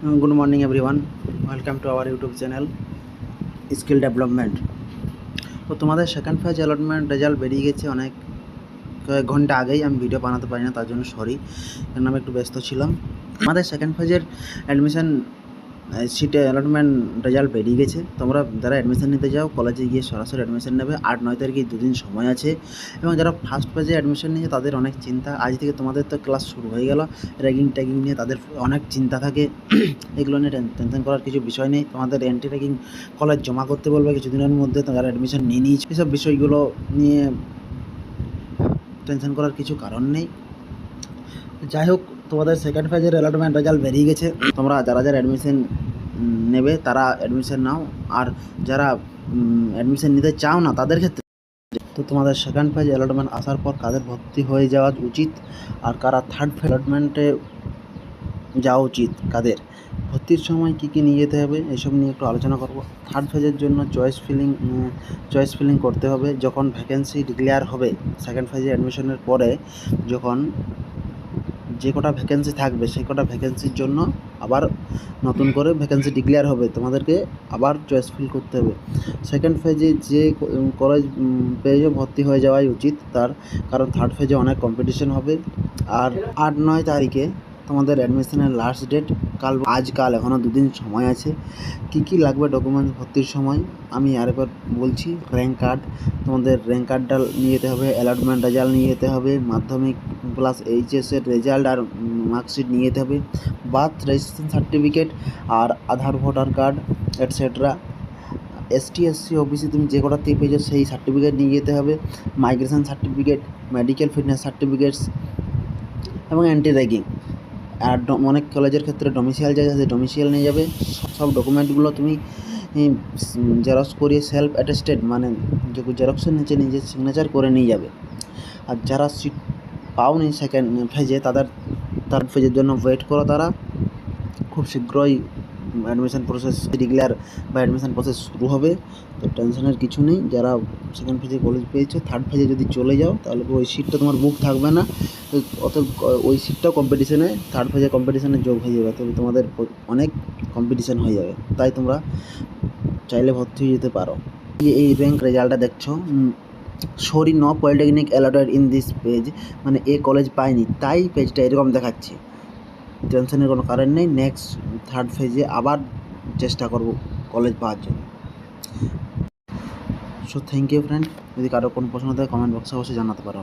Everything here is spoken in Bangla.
Good morning everyone. Welcome to our YouTube channel Skill Development. তো তোমাদের সেকেন্ড ফেজ অ্যালটমেন্ট রেজাল্ট বেরিয়ে গেছে অনেক কয়েক ঘন্টা আগেই। আমি ভিডিও বানাতে পারি না, তার জন্য সরি, কারণ আমি একটু ব্যস্ত ছিলাম। আমাদের সেকেন্ড ফেজের অ্যাডমিশন সিটে অ্যালটমেন্ট রেজাল্ট বেরিয়ে গেছে। তোমরা যারা অ্যাডমিশন নিতে যাও কলেজে গিয়ে সরাসরি অ্যাডমিশন নেবে। 8-9 তারিখে 2 দিন সময় আছে। এবং যারা ফার্স্ট ফেজে অ্যাডমিশন নিয়েছে তাদের অনেক চিন্তা। আজ থেকে তোমাদের তো ক্লাস শুরু হয়ে গেল, র্যাগিং ট্যাগিং নিয়ে তাদের অনেক চিন্তা থাকে। এগুলো নিয়ে টেনশন করার কিছু বিষয় নেই। তোমাদের অ্যান্টি র্যাগিং কলেজ জমা করতে বলবে কিছুদিনের মধ্যে, যারা অ্যাডমিশন নিয়ে নিয়েছে। এসব বিষয়গুলো নিয়ে টেনশন করার কিছু কারণ নেই। যাই হোক, তোমাদের সেকেন্ড ফেজের অ্যালটমেন্ট রেজাল্ট বেরিয়ে গেছে। তোমরা যারা অ্যাডমিশন নেবে তারা অ্যাডমিশন নাও, আর যারা অ্যাডমিশন নিতে চাও না তাদের ক্ষেত্রে তো তোমাদের সেকেন্ড ফেজ অ্যালটমেন্ট আসার পর কাদের ভর্তি হয়ে যাওয়া উচিত আর কারা থার্ড ফেজ অ্যালটমেন্টে যাওয়া উচিত, কাদের ভর্তির সময় কী কী নিয়ে যেতে হবে, এসব নিয়ে একটু আলোচনা করব। থার্ড ফেজের জন্য চয়েস ফিলিং করতে হবে। যখন ভ্যাকেন্সি ডিক্লেয়ার হবে সেকেন্ড ফেজে অ্যাডমিশনের পরে, যখন যে কটা ভ্যাকেন্সি থাকবে সেই কটা ভ্যাকেন্সির জন্য আবার নতুন করে ভ্যাকেন্সি ডিক্লেয়ার হবে, তোমাদেরকে আবার চয়েস ফিল করতে হবে। সেকেন্ড ফেজে যে কলেজ পেজে ভর্তি হয়ে যাওয়াই উচিত তার, কারণ থার্ড ফেজে অনেক কম্পিটিশন হবে। আর 8-9 তারিখে তোমাদের অ্যাডমিশনের লাস্ট ডেট। আজকাল এখনও 2 দিন সময় আছে। কী কী লাগবে ডকুমেন্টস ভর্তির সময় আমি আরেকবার বলছি। র্যাঙ্ক কার্ড, তোমাদের র্যাঙ্ক কার্ডটা নিয়ে যেতে হবে। অ্যালটমেন্ট রেজাল্ট নিয়ে যেতে হবে। মাধ্যমিক প্লাস এইচএসের রেজাল্ট আর মার্কশিট নিয়ে যেতে হবে। বার্থ রেজিস্ট্রেশন সার্টিফিকেট আর Aadhaar voter card etcetera. ST SC OBC তুমি যে কটাতেই পেয়েছো সেই সার্টিফিকেট নিয়ে যেতে হবে। Migration certificate, medical fitness certificates এবং অ্যান্টি র্যাগিং। আর অনেক কলেজের ক্ষেত্রে ডোমিসিয়াল চার্জ আছে, ডোমিসিয়াল নিয়ে যাবে। সব ডকুমেন্টগুলো তুমি জেরক্স করিয়ে সেলফ অ্যাটেস্টেড, মানে জেরক্সের নিচে নিজের সিগনেচার করে নিয়ে যাবে। আর যারা সিট পাওনি সেকেন্ড ফেজে তাদের থার্ড ফেজের জন্য ওয়েট করো। তারা খুব শীঘ্রই অ্যাডমিশন প্রসেস ডিক্লেয়ার বা অ্যাডমিশন প্রসেস শুরু হবে। তো টেনশনের কিছু নেই। যারা সেকেন্ড ফেজে কলেজ পেয়েছো, থার্ড ফেজে যদি চলে যাও তাহলে ওই সিটটা তোমার বুক থাকবে না। অতএব ওই সিটটাও কম্পিটিশনে, থার্ড ফেজে কম্পিটিশনে যোগ হয়ে যাবে। তবে তোমাদের অনেক কম্পিটিশন হয়ে যাবে, তাই তোমরা চাইলে ভর্তি হয়ে যেতে পারো। এই র্যাঙ্ক রেজাল্টটা দেখছো, sorry no polytechnic allotted in this page, মানে এ কলেজ পায়নি তাই পেজটা এরকম দেখাচ্ছে। টেনশনের কোনো কারণ নেই। নেক্সট থার্ড ফেজে আবার চেষ্টা করব কলেজ পাওয়ার জন্য। So thank you friend. যদি কারো কোনো প্রশ্ন থাকে কমেন্ট বক্সে অবশ্যই জানাতে পারো।